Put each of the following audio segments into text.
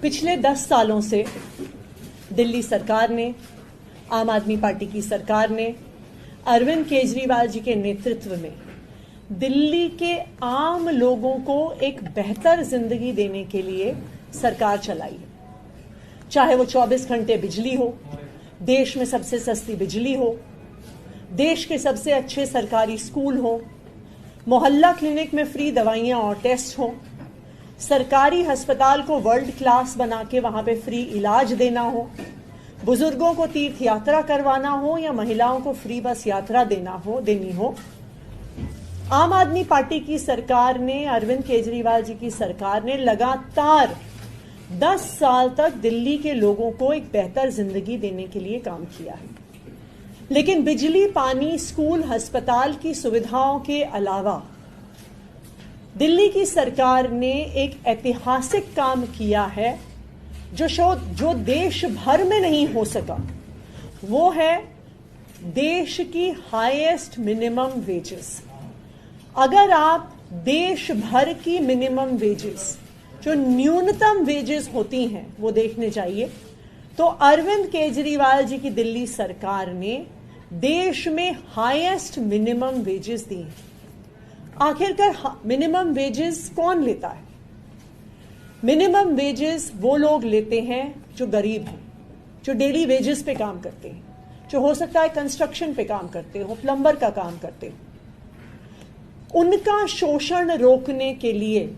पिछले 10 सालों से दिल्ली सरकार ने, आम आदमी पार्टी की सरकार ने, अरविंद केजरीवाल जी के नेतृत्व में दिल्ली के आम लोगों को एक बेहतर जिंदगी देने के लिए सरकार चलाई है। चाहे वो 24 घंटे बिजली हो, देश में सबसे सस्ती बिजली हो, देश के सबसे अच्छे सरकारी स्कूल हो, मोहल्ला क्लिनिक में फ्री दवाइयां और टेस्ट हो, सरकारी अस्पताल को वर्ल्ड क्लास बना के वहां पे फ्री इलाज देना हो, बुजुर्गों को तीर्थ यात्रा करवाना हो या महिलाओं को फ्री बस यात्रा देनी हो। आम आदमी पार्टी की सरकार ने, अरविंद केजरीवाल जी की सरकार ने लगातार 10 साल तक दिल्ली के लोगों को एक बेहतर जिंदगी देने के लिए काम किया है। लेकिन बिजली, पानी, स्कूल, अस्पताल की सुविधाओं के अलावा दिल्ली की सरकार ने एक ऐतिहासिक काम किया है जो देश भर में नहीं हो सका। वो है देश की हाईएस्ट मिनिमम वेजेस। अगर आप देश भर की मिनिमम वेजेस, जो न्यूनतम वेजेस होती हैं, वो देखने चाहिए तो अरविंद केजरीवाल जी की दिल्ली सरकार ने देश में हाईएस्ट मिनिमम वेजेस दी हैं। आखिरकार मिनिमम वेजेस कौन लेता है? मिनिमम वेजेस वो लोग लेते हैं जो गरीब हैं, जो डेली वेजेस पे काम करते हैं, जो हो सकता है कंस्ट्रक्शन पे काम करते हो, प्लम्बर का काम करते हो। उनका शोषण रोकने के लिए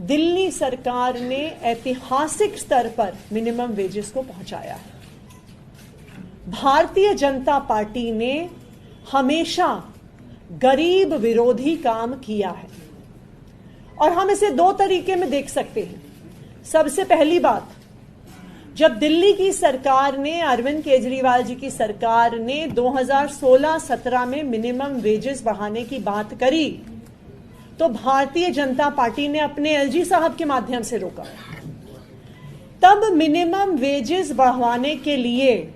दिल्ली सरकार ने ऐतिहासिक स्तर पर मिनिमम वेजेस को पहुंचाया है। भारतीय जनता पार्टी ने हमेशा गरीब विरोधी काम किया है और हम इसे 2 तरीके में देख सकते हैं। सबसे पहली बात, जब दिल्ली की सरकार ने, अरविंद केजरीवाल जी की सरकार ने 2016-17 में मिनिमम वेजेस बढ़ाने की बात करी तो भारतीय जनता पार्टी ने अपने एलजी साहब के माध्यम से रोका। तब मिनिमम वेजेस बढ़ाने के लिए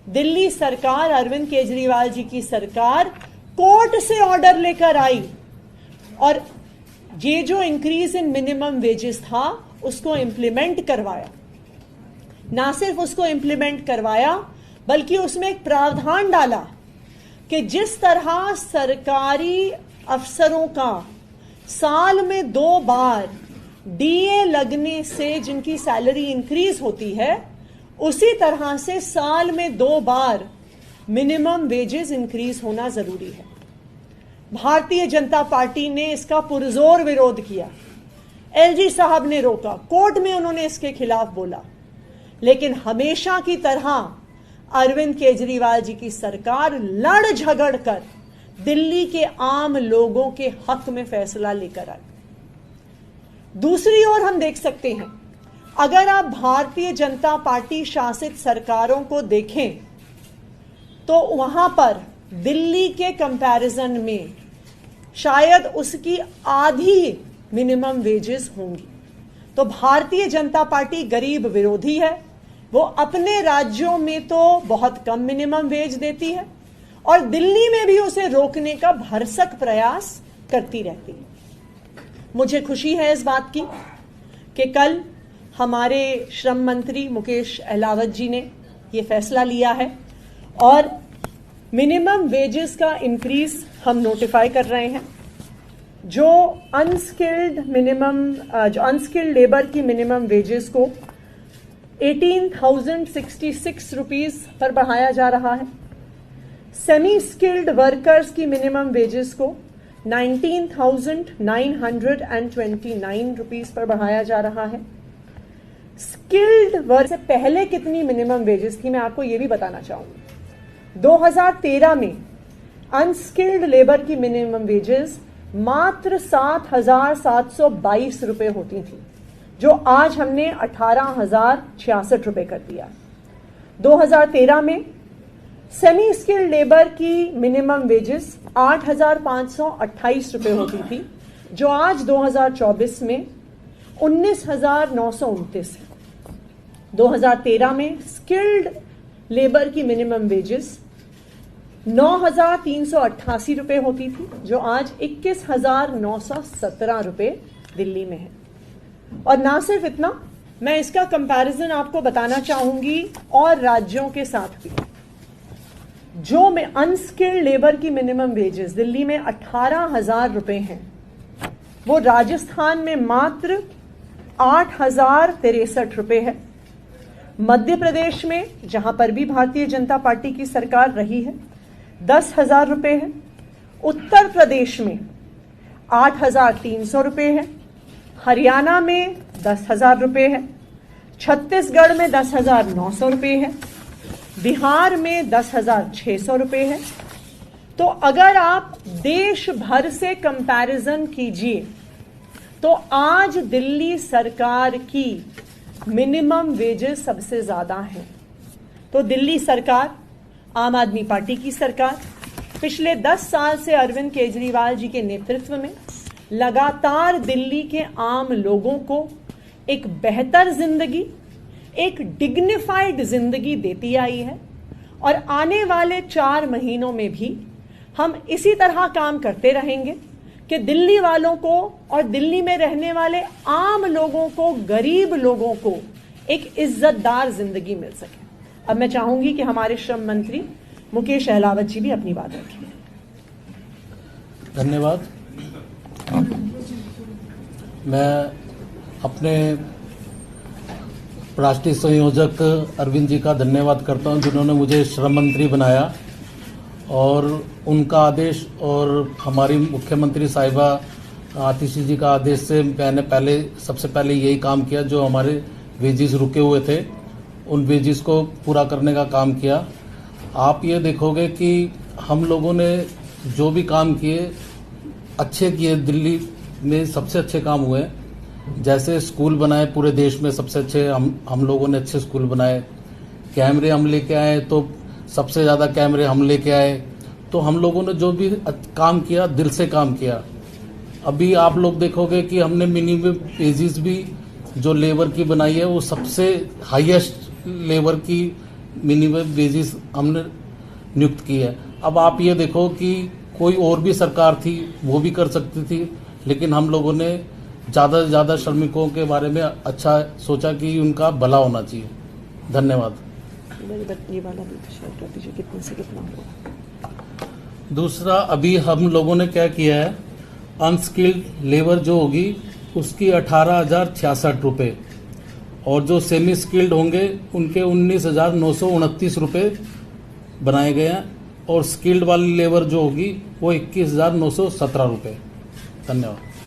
दिल्ली सरकार, अरविंद केजरीवाल जी की सरकार कोर्ट से ऑर्डर लेकर आई और ये जो इंक्रीज इन मिनिमम वेजेस था उसको इंप्लीमेंट करवाया। ना सिर्फ उसको इंप्लीमेंट करवाया बल्कि उसमें एक प्रावधान डाला कि जिस तरह सरकारी अफसरों का साल में 2 बार डीए लगने से जिनकी सैलरी इंक्रीज होती है, उसी तरह से साल में 2 बार मिनिमम वेजेस इंक्रीज होना जरूरी है। भारतीय जनता पार्टी ने इसका पुरजोर विरोध किया। एलजी साहब ने रोका, कोर्ट में उन्होंने इसके खिलाफ बोला, लेकिन हमेशा की तरह अरविंद केजरीवाल जी की सरकार लड़ झगड़ कर दिल्ली के आम लोगों के हक में फैसला लेकर आई। दूसरी ओर हम देख सकते हैं, अगर आप भारतीय जनता पार्टी शासित सरकारों को देखें तो वहां पर दिल्ली के कंपैरिजन में शायद उसकी आधी मिनिमम वेजेस होंगी। तो भारतीय जनता पार्टी गरीब विरोधी है। वो अपने राज्यों में तो बहुत कम मिनिमम वेज देती है और दिल्ली में भी उसे रोकने का भरसक प्रयास करती रहती है। मुझे खुशी है इस बात की कि कल हमारे श्रम मंत्री मुकेश अहलावत जी ने ये फैसला लिया है और मिनिमम वेजेस का इंक्रीज हम नोटिफाई कर रहे हैं। जो अनस्किल्ड लेबर की मिनिमम वेजेस को 18,066 रुपीस पर बढ़ाया जा रहा है। सेमी स्किल्ड वर्कर्स की मिनिमम वेजेस को 19,929 रुपीस पर बढ़ाया जा रहा है। स्किल्ड वर्क से पहले कितनी मिनिमम वेजेस थी मैं आपको ये भी बताना चाहूंगी। 2013 में अनस्किल्ड लेबर की मिनिमम वेजेस मात्र 7,722 रुपए होती थी, जो आज हमने 18,066 रुपए कर दिया। 2013 में सेमी स्किल्ड लेबर की मिनिमम वेजेस 8,528 रुपए होती थी, जो आज 2024 में 19,929 है। 2013 में स्किल्ड लेबर की मिनिमम वेजेस 9,388 रुपए होती थी, जो आज 21,917 रुपए दिल्ली में है। और ना सिर्फ इतना, मैं इसका कंपैरिजन आपको बताना चाहूंगी और राज्यों के साथ भी। जो में अनस्किल्ड लेबर की मिनिमम वेजेस दिल्ली में 18,000 रुपए हैं, वो राजस्थान में मात्र 8,063 रुपए है। मध्य प्रदेश में, जहां पर भी भारतीय जनता पार्टी की सरकार रही है, 10,000 रुपए है। उत्तर प्रदेश में 8,300 रुपए है। हरियाणा में 10,000 रुपए है। छत्तीसगढ़ में 10,900 रुपए है। बिहार में 10,600 रुपए है। तो अगर आप देश भर से कंपैरिजन कीजिए तो आज दिल्ली सरकार की मिनिमम वेजेस सबसे ज्यादा हैं। तो दिल्ली सरकार, आम आदमी पार्टी की सरकार, पिछले 10 साल से अरविंद केजरीवाल जी के नेतृत्व में लगातार दिल्ली के आम लोगों को एक बेहतर जिंदगी, एक डिग्निफाइड जिंदगी देती आई है। और आने वाले 4 महीनों में भी हम इसी तरह काम करते रहेंगे कि दिल्ली वालों को और दिल्ली में रहने वाले आम लोगों को, गरीब लोगों को एक इज्जतदार जिंदगी मिल सके। अब मैं चाहूंगी कि हमारे श्रम मंत्री मुकेश अहलावत जी भी अपनी बात रखें। धन्यवाद। मैं अपने राष्ट्रीय संयोजक अरविंद जी का धन्यवाद करता हूं, जिन्होंने मुझे श्रम मंत्री बनाया, और उनका आदेश और हमारी मुख्यमंत्री साहिबा आतिशी जी का आदेश से मैंने सबसे पहले यही काम किया। जो हमारे वेजेस रुके हुए थे, उन वेजेस को पूरा करने का काम किया। आप ये देखोगे कि हम लोगों ने जो भी काम किए अच्छे किए, दिल्ली में सबसे अच्छे काम हुए। जैसे स्कूल बनाए, पूरे देश में सबसे अच्छे हम लोगों ने अच्छे स्कूल बनाए। कैमरे हम लेके आए तो सबसे ज़्यादा कैमरे हम लेके आए। तो हम लोगों ने जो भी काम किया, दिल से काम किया। अभी आप लोग देखोगे कि हमने मिनिमम वेजेस भी जो लेबर की बनाई है, वो सबसे हाईएस्ट लेबर की मिनिमम वेजेस हमने नियुक्त की है। अब आप ये देखो कि कोई और भी सरकार थी, वो भी कर सकती थी, लेकिन हम लोगों ने ज़्यादा से ज़्यादा श्रमिकों के बारे में अच्छा सोचा कि उनका भला होना चाहिए। धन्यवाद। ये वाला भी शेयर कर दीजिए, कितने से कितना होगा। दूसरा, अभी हम लोगों ने क्या किया है, अनस्किल्ड लेबर जो होगी उसकी 18,066 रुपये, और जो सेमी स्किल्ड होंगे उनके 19,929 रुपये बनाए गए हैं, और स्किल्ड वाली लेबर जो होगी वो 21,917 रुपये। धन्यवाद।